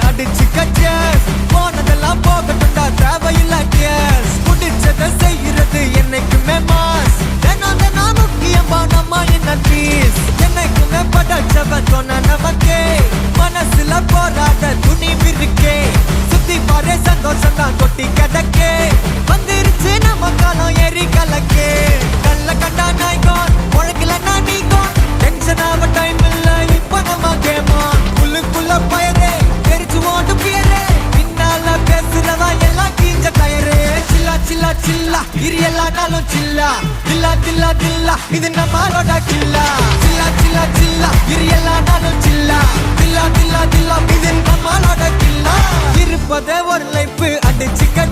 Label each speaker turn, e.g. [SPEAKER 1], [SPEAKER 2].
[SPEAKER 1] அடிச்சுக்க cheers. போனதெல்லாம் போகட்டும்டா தேவையில்ல கேஸ். முடிச்சதை செய்யறது என்னைக்குமே மாஸ். தினம் தினம் முக்கியமா நம்ம என்ன பீஸ். என்னைக்குமே படைச்சவன் சொன்ன நமக்கே மனசுல போராட துணிவு இருக்கே. சுத்தி பாரு சந்தோஷம் தான் கொட்டி கிடக்கே. வந்துருச்சு நம்ம காலம் ஏறி கலக்கே. நல்ல கண்டா நாய்கோன் உழைக்கலன்னா நீங்கோன். டென்ஷன் ஆக டைம் இல்ல இப்ப நம்ம கேமான். உள்ளுக்குள்ள பயரே தெரிச்சு ஓட்டு பியரே. பின்னால பேசுறவா எல்லாம் கீஞ்ச டயரே. சில்லா சில்லா சில்லா இரு எல்லா நாளும் சில்லா. தில்லா தில்லா தில்லா இது நம்மளோட கில்லா. சில்லா சில்லா சில்லா இரு எல்லா நாளும் சில்லா. தில்லா தில்லா தில்லா இது நம்மளோட கில்லா. இருப்பதே ஒரு லைஃப் அடிச்சுக்க